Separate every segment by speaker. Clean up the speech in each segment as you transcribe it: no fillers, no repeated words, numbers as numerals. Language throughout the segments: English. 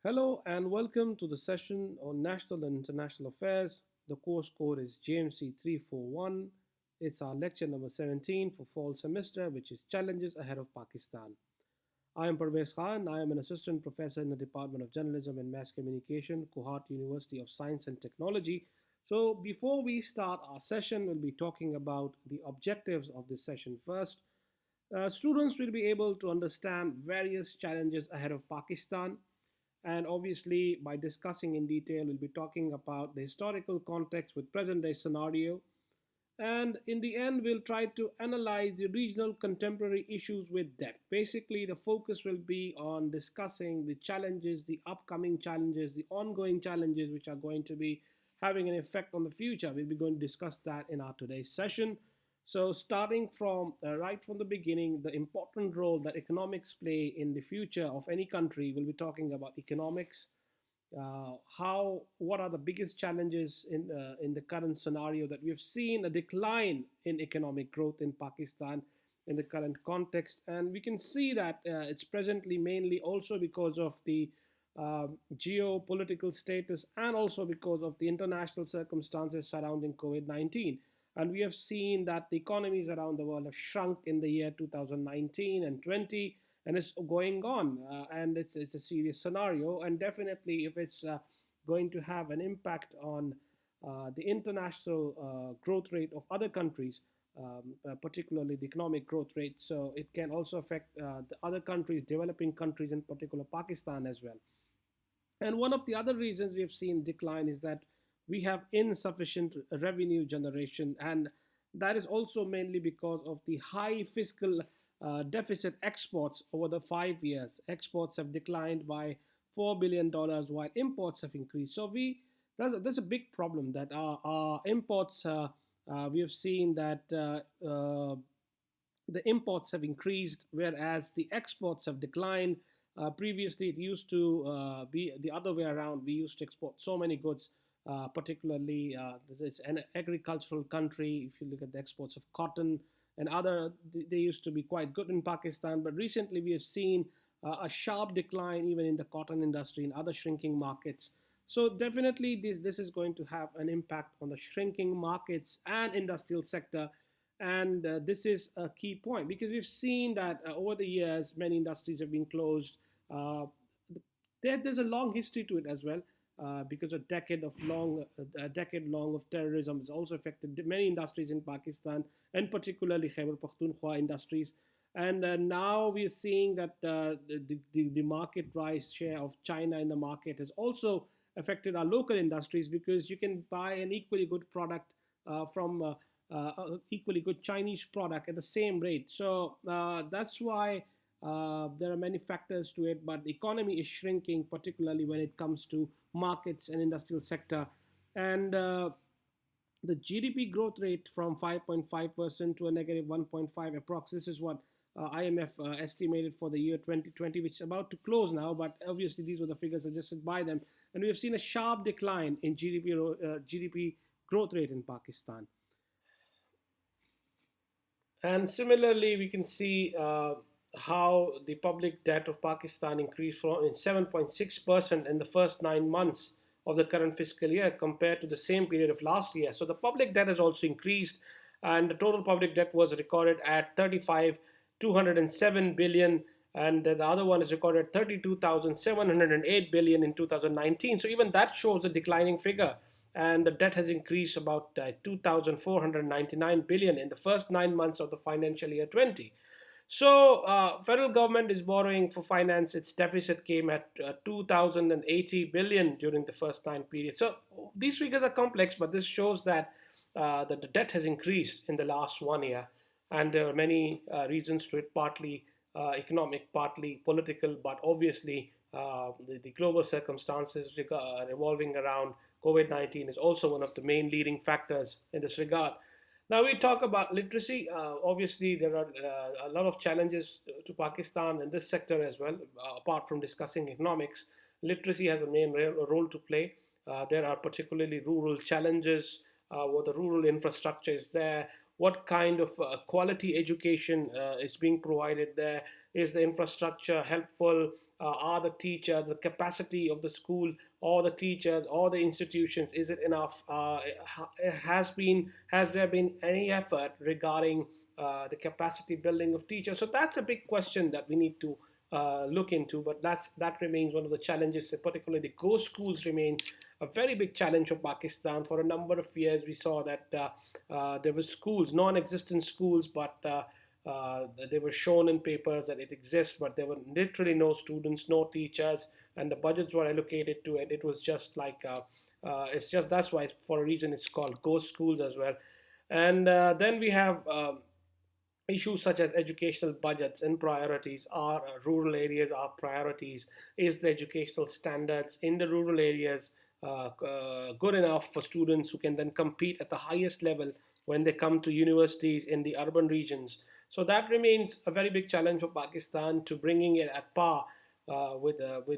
Speaker 1: Hello and welcome to the session on national and international affairs. The course code is JMC 341. It's our lecture number 17 for fall semester, which is Challenges Ahead of Pakistan. I am Parvez Khan. I am an assistant professor in the Department of Journalism and Mass Communication, Kohat University of Science and Technology. So, before we start our session, we'll be talking about the objectives of this session first. Students will be able to understand various challenges ahead of Pakistan, and obviously, by discussing in detail, we'll be talking about the historical context with present day scenario. And in the end, we'll try to analyze the regional contemporary issues with depth. Basically, the focus will be on discussing the challenges, the upcoming challenges, the ongoing challenges, which are going to be having an effect on the future. We'll be going to discuss that in our today's session. So, starting from right from the beginning, the important role that economics play in the future of any country, we'll be talking about economics. What are the biggest challenges in the current scenario that we've seen a decline in economic growth in Pakistan in the current context, and we can see that it's presently mainly also because of the geopolitical status and also because of the international circumstances surrounding COVID-19. And we have seen that the economies around the world have shrunk in the year 2019 and 20, and it's going on. And it's a serious scenario. And definitely, if it's going to have an impact on the international growth rate of other countries, particularly the economic growth rate, so it can also affect the other countries, developing countries, in particular Pakistan as well. And one of the other reasons we have seen decline is that we have insufficient revenue generation, and that is also mainly because of the high fiscal deficit exports over the 5 years. Exports have declined by $4 billion while imports have increased. So there's a big problem that our imports. We have seen that the imports have increased, whereas the exports have declined. Previously, it used to be the other way around. We used to export so many goods, particularly it's an agricultural country. If you look at the exports of cotton and other, they used to be quite good in Pakistan. But recently, we have seen a sharp decline even in the cotton industry and other shrinking markets. So definitely, this is going to have an impact on the shrinking markets and industrial sector, and this is a key point because we've seen that over the years, many industries have been closed. Uh, there's a long history to it as well. Because a decade long of terrorism has also affected many industries in Pakistan, and particularly Khyber Pakhtunkhwa industries. And now we're seeing that the market rise share of China in the market has also affected our local industries, because you can buy an equally good product from equally good Chinese product at the same rate. So that's why there are many factors to it, but the economy is shrinking, particularly when it comes to markets and industrial sector. And the GDP growth rate from 5.5% to a negative 1.5 approx. This is what IMF estimated for the year 2020, which is about to close now, but obviously these were the figures suggested by them. And we have seen a sharp decline in GDP growth rate in Pakistan. And similarly, we can see how the public debt of Pakistan increased from 7.6% in the first 9 months of the current fiscal year compared to the same period of last year. So the public debt has also increased, and the total public debt was recorded at 35,207 billion, and the other one is recorded 32,708 billion in 2019. So even that shows a declining figure, and the debt has increased about 2,499 billion in the first 9 months of the financial year 20. So, federal government is borrowing for finance. Its deficit came at 2,080 billion during the first 9 periods. So these figures are complex, but this shows that the debt has increased in the last 1 year, and there are many reasons to it. Partly economic, partly political, but obviously the global circumstances revolving around COVID-19 is also one of the main leading factors in this regard. Now we talk about literacy. Obviously, there are a lot of challenges to Pakistan in this sector as well. Apart from discussing economics, literacy has a main role to play. There are particularly rural challenges. What the rural infrastructure is there? What kind of quality education is being provided there? Is the infrastructure helpful? are the teachers, the capacity of the school or the teachers or the institutions, is it enough? Has there been any effort regarding the capacity building of teachers? So that's a big question that we need to look into. But that remains one of the challenges. Particularly, the ghost schools remain a very big challenge for Pakistan. For a number of years, we saw that there were schools, non-existent schools, but they were shown in papers that it exists, but there were literally no students, no teachers, and the budgets were allocated to it. It was just like it's just that's why for a reason it's called ghost schools as well. And then we have issues such as educational budgets and priorities. Are rural areas our priorities? Is the educational standards in the rural areas good enough for students who can then compete at the highest level when they come to universities in the urban regions? So that remains a very big challenge for Pakistan, to bringing it at par with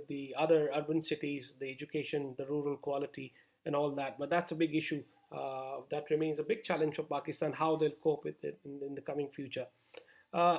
Speaker 1: the other urban cities, the education, the rural quality, and all that. But that's a big issue that remains a big challenge for Pakistan, how they'll cope with it in the coming future.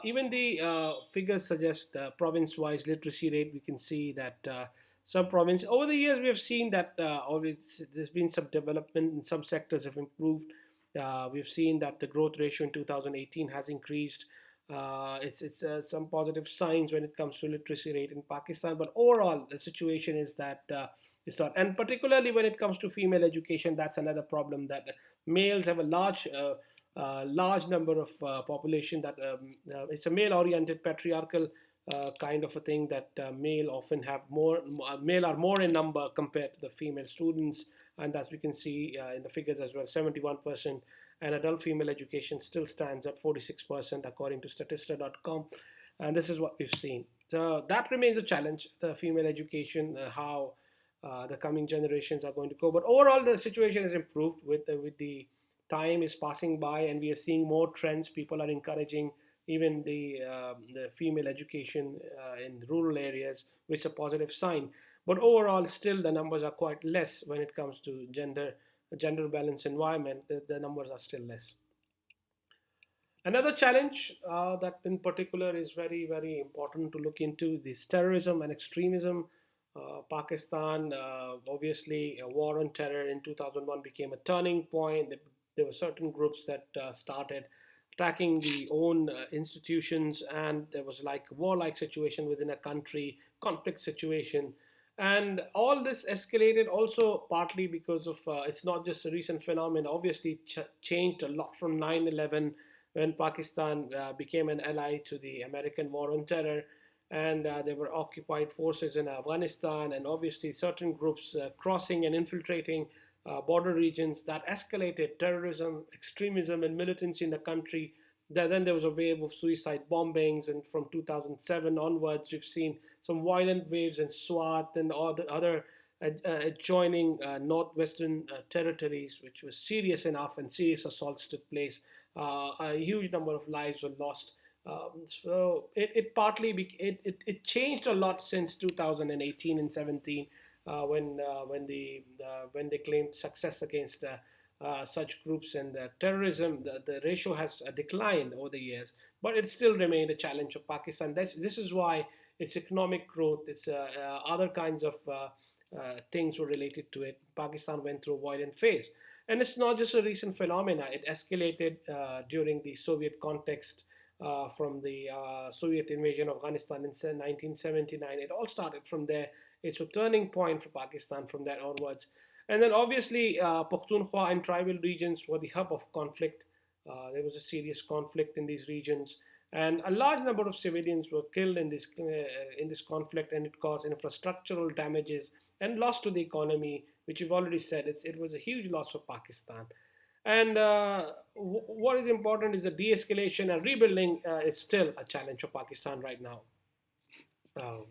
Speaker 1: Even the figures suggest province-wise literacy rate. We can see that some province over the years we have seen that there's been some development in some sectors have improved. We've seen that the growth ratio in 2018 has increased. It's some positive signs when it comes to literacy rate in Pakistan, but overall the situation is that it's not. And particularly when it comes to female education, that's another problem, that males have a large number of population that it's a male-oriented patriarchal kind of a thing, that male often have more male are more in number compared to the female students, and as we can see in the figures as well, 71%, and adult female education still stands at 46% according to statista.com, and this is what we've seen. So that remains a challenge, the female education, how the coming generations are going to go. But overall, the situation has improved with the time is passing by, and we are seeing more trends. People are encouraging even the female education in rural areas, which is a positive sign. But overall, still the numbers are quite less when it comes to gender balance environment. The numbers are still less. Another challenge that in particular is very important to look into is terrorism and extremism. Pakistan, obviously, a war on terror in 2001 became a turning point. There were certain groups that started attacking the own institutions, and there was like a warlike situation within a country, conflict situation. And all this escalated also partly because of it's not just a recent phenomenon. Obviously, changed a lot from 9/11 when Pakistan became an ally to the American war on terror, and there were occupied forces in Afghanistan, and obviously certain groups crossing and infiltrating border regions that escalated terrorism, extremism, and militancy in the country. Then there was a wave of suicide bombings, and from 2007 onwards, we've seen some violent waves in Swat and all the other adjoining northwestern territories, which was serious enough, and serious assaults took place. A huge number of lives were lost. So it partly it changed a lot since 2018 and 17 when they claimed success against such groups, and terrorism. The ratio has declined over the years, but it still remained a challenge of Pakistan. This is why its economic growth, its other kinds of things were related to it. Pakistan went through a violent phase. And it's not just a recent phenomena. It escalated during the Soviet context from the Soviet invasion of Afghanistan in 1979. It all started from there. It's a turning point for Pakistan from that onwards. And then obviously Pakhtunkhwa and tribal regions were the hub of conflict. There was a serious conflict in these regions, and a large number of civilians were killed in this conflict, and it caused infrastructural damages and loss to the economy, which you've already said. It was a huge loss for Pakistan. And what is important is the de-escalation and rebuilding is still a challenge for Pakistan right now. Um,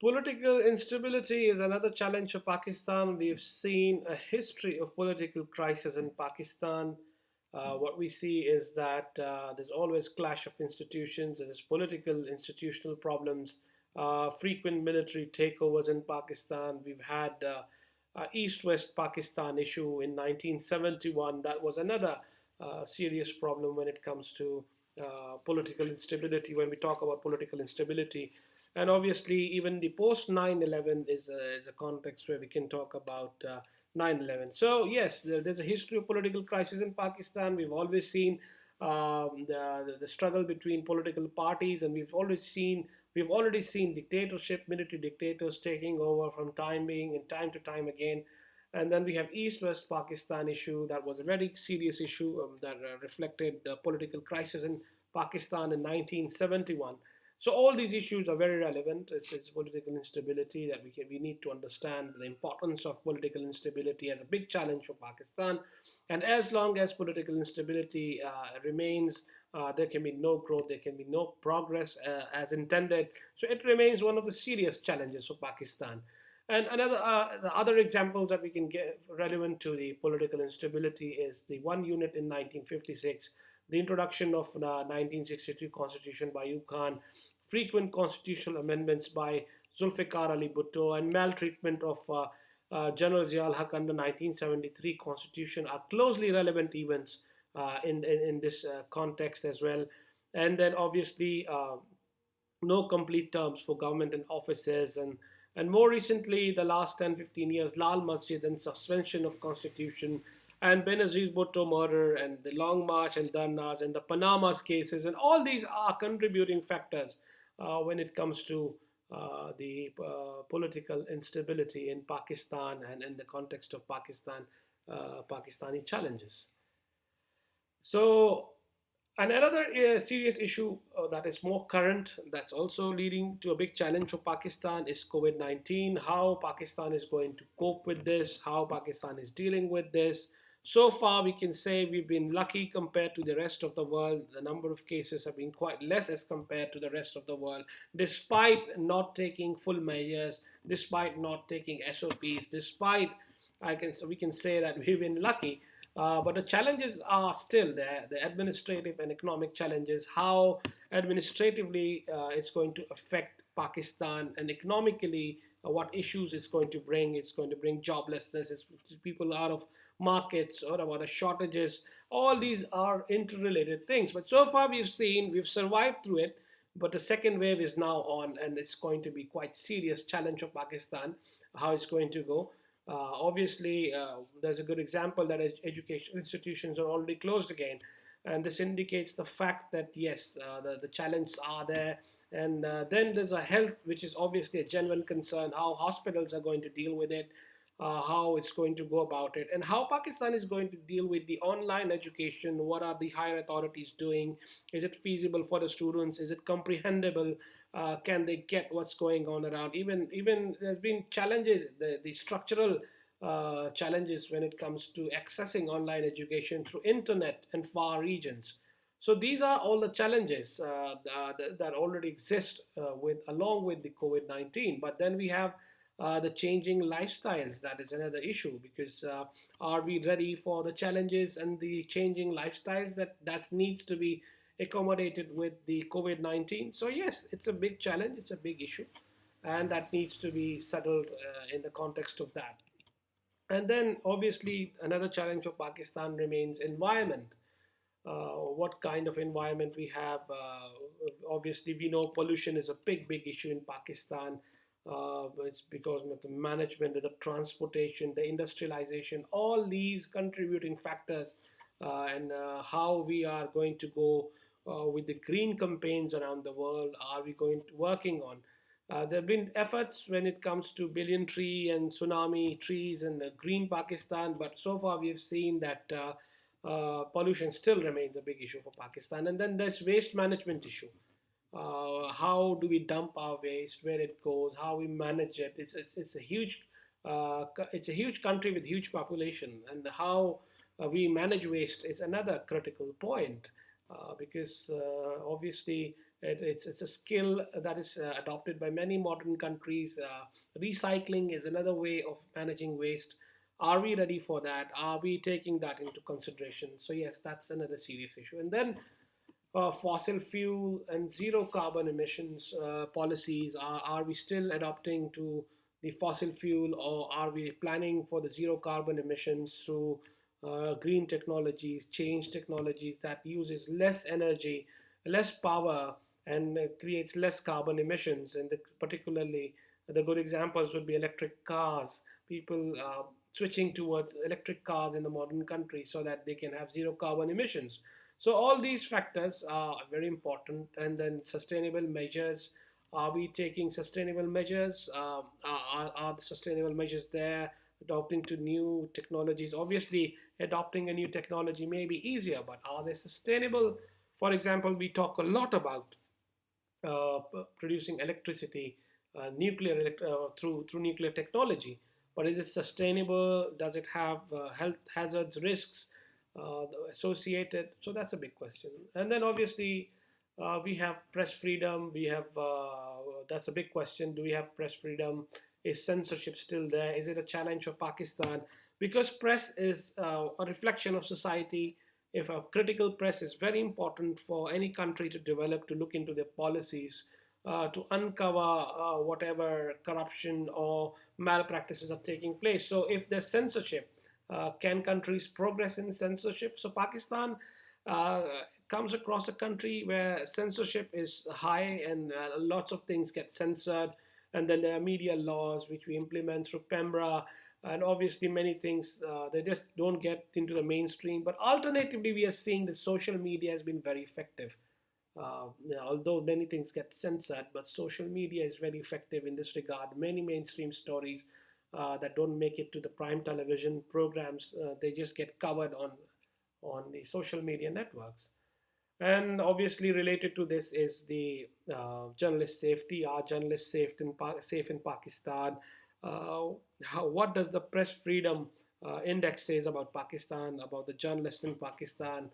Speaker 1: Political instability is another challenge for Pakistan. We've seen a history of political crisis in Pakistan. What we see is that there's always clash of institutions, there's political institutional problems, frequent military takeovers in Pakistan. We've had East-West Pakistan issue in 1971. That was another serious problem when it comes to political instability, when we talk about political instability. And obviously, even the post 9/11 is a context where we can talk about 9/11. So, yes, there's a history of political crisis in Pakistan. We've always seen the struggle between political parties, and we've already seen dictatorship, military dictators taking over from time being and time to time again. And then we have East-West Pakistan issue. That was a very serious issue that reflected the political crisis in Pakistan in 1971. So all these issues are very relevant. It's political instability that we need to understand the importance of political instability as a big challenge for Pakistan. And as long as political instability remains, there can be no growth, there can be no progress as intended. So it remains one of the serious challenges for Pakistan. And the other examples that we can get relevant to the political instability is the one unit in 1956, the introduction of the 1963 constitution by Ayub Khan, frequent constitutional amendments by Zulfikar Ali Bhutto, and maltreatment of General Ziaul Haq under 1973 constitution are closely relevant events in this context as well. And then obviously no complete terms for government and offices, and more recently, the last 10, 15 years, Lal Masjid and suspension of constitution, and Benazir Bhutto murder, and the Long March and Dharnas, and the Panama's cases, and all these are contributing factors when it comes to the political instability in Pakistan and in the context of Pakistani challenges. So, and another serious issue that is more current, that's also leading to a big challenge for Pakistan, is COVID 19. How Pakistan is going to cope with this, how Pakistan is dealing with this. So far, we can say we've been lucky compared to the rest of the world. The number of cases have been quite less as compared to the rest of the world, despite not taking full measures, despite not taking SOPs, despite we can say that we've been lucky. But the challenges are still there, the administrative and economic challenges, how administratively it's going to affect Pakistan, and economically what issues it's going to bring. It's going to bring joblessness, it's people out of markets, or about the shortages. All these are interrelated things. But so far we've survived through it. But the second wave is now on, and it's going to be quite serious challenge of Pakistan, how it's going to go. Obviously, there's a good example that education institutions are already closed again, and this indicates the fact that yes, the challenges are there. And then there's a health, which is obviously a genuine concern, how hospitals are going to deal with it, how it's going to go about it, and how Pakistan is going to deal with the online education. What are the higher authorities doing? Is it feasible for the students? Is it comprehensible? Can they get what's going on around? Even there's been challenges, the structural challenges when it comes to accessing online education through internet and far regions. So these are all the challenges that already exist along with the COVID-19. But then we have the changing lifestyles. That is another issue, because are we ready for the challenges and the changing lifestyles that needs to be accommodated with the COVID-19? So yes, it's a big challenge, it's a big issue, and that needs to be settled in the context of that. And then obviously another challenge for Pakistan remains environment. What kind of environment we have? Obviously, we know pollution is a big issue in Pakistan. It's because of the management, the transportation, the industrialization, all these contributing factors, and how we are going to go with the green campaigns around the world. Are we going to working on? There have been efforts when it comes to billion tree and tsunami trees and green Pakistan, but so far we have seen that pollution still remains a big issue for Pakistan. And then there's waste management issue. How do we dump our waste, where it goes, how we manage it? It's a huge it's a huge country with huge population, and how we manage waste is another critical point, because obviously it's a skill that is adopted by many modern countries. Recycling is another way of managing waste. Are we ready for that? Are we taking that into consideration? So yes, that's another serious issue. And then fossil fuel and zero carbon emissions policies. Are we still adopting to the fossil fuel, or are we planning for the zero carbon emissions through green technologies, change technologies that uses less energy, less power and creates less carbon emissions. And particularly, the good examples would be electric cars. People switching towards electric cars in the modern country so that they can have zero carbon emissions. So all these factors are very important. And then sustainable measures. Are we taking sustainable measures? Are the sustainable measures there? Adopting to new technologies. Obviously, adopting a new technology may be easier, but are they sustainable? For example, we talk a lot about producing electricity, through nuclear technology. But is it sustainable? Does it have health hazards, risks associated? So that's a big question. And then obviously we have press freedom. We have That's a big question. Do we have press freedom? Is censorship still there? Is it a challenge for Pakistan? Because press is a reflection of society. If a critical press is very important for any country to develop, to look into their policies, to uncover whatever corruption or malpractices are taking place. So if there's censorship, can countries progress in censorship? So Pakistan uh, comes across a country where censorship is high and lots of things get censored. And then there are media laws which we implement through PEMBRA, and obviously many things they just don't get into the mainstream. But alternatively, we are seeing that social media has been very effective. Although many things get censored, but social media is very effective in this regard. Many mainstream stories that don't make it to the prime television programs, they just get covered on the social media networks. And obviously, related to this is the journalist safety. Are journalists safe in Pakistan? What does the press freedom index says about Pakistan, about the journalists in Pakistan?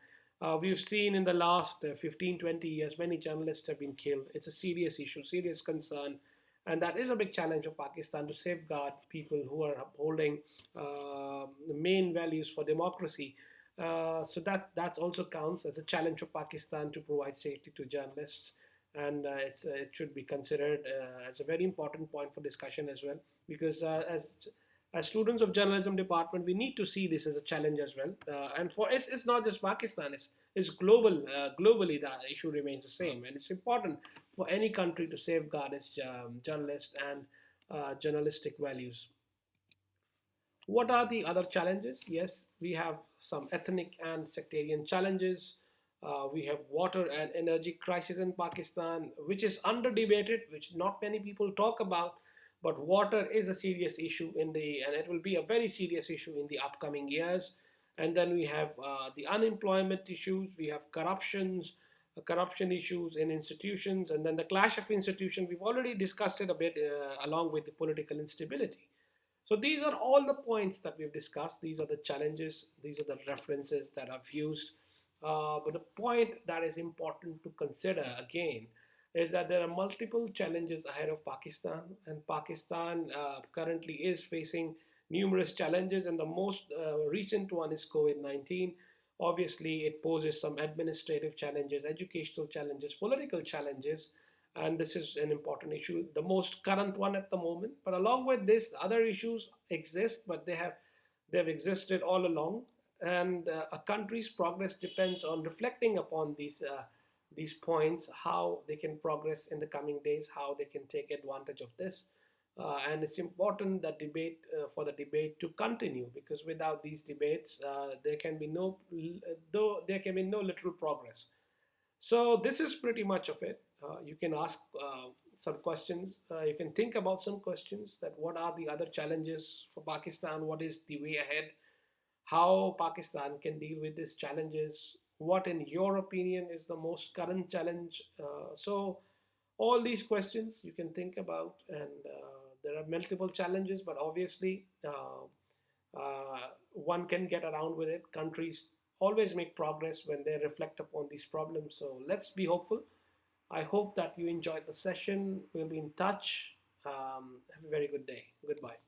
Speaker 1: We've seen in the last 15, 20 years, many journalists have been killed. It's a serious issue, serious concern. And that is a big challenge of Pakistan to safeguard people who are upholding the main values for democracy. So that also counts as a challenge for Pakistan to provide safety to journalists, and it should be considered as a very important point for discussion as well. Because as students of journalism department, we need to see this as a challenge as well. And for it's not just Pakistan; it's global. Globally, the issue remains the same, and it's important for any country to safeguard its journalists and journalistic values. What are the other challenges? Yes, we have some ethnic and sectarian challenges. We have water and energy crisis in Pakistan, which is under debated, which not many people talk about. But water is a serious issue and it will be a very serious issue in the upcoming years. And then we have the unemployment issues. We have corruption issues in institutions, and then the clash of institutions. We've already discussed it a bit, along with the political instability. So these are all the points that we've discussed. These are the challenges. These are the references that I've used. But the point that is important to consider again is that there are multiple challenges ahead of Pakistan, and Pakistan currently is facing numerous challenges, and the most recent one is COVID-19. Obviously, it poses some administrative challenges, educational challenges, political challenges, and this is an important issue, the most current one at the moment. But along with this, other issues exist, but they've existed all along. And a country's progress depends on reflecting upon these points, how they can progress in the coming days, how they can take advantage of this. And it's important that for the debate to continue, because without these debates, there can be no literal progress. So this is pretty much of it. You can ask some questions. You can think about some questions, that what are the other challenges for Pakistan? What is the way ahead? How Pakistan can deal with these challenges? What, in your opinion, is the most current challenge? So all these questions you can think about, and there are multiple challenges, but obviously one can get around with it. Countries always make progress when they reflect upon these problems. So let's be hopeful. I hope that you enjoyed the session. We'll be in touch. Have a very good day. Goodbye.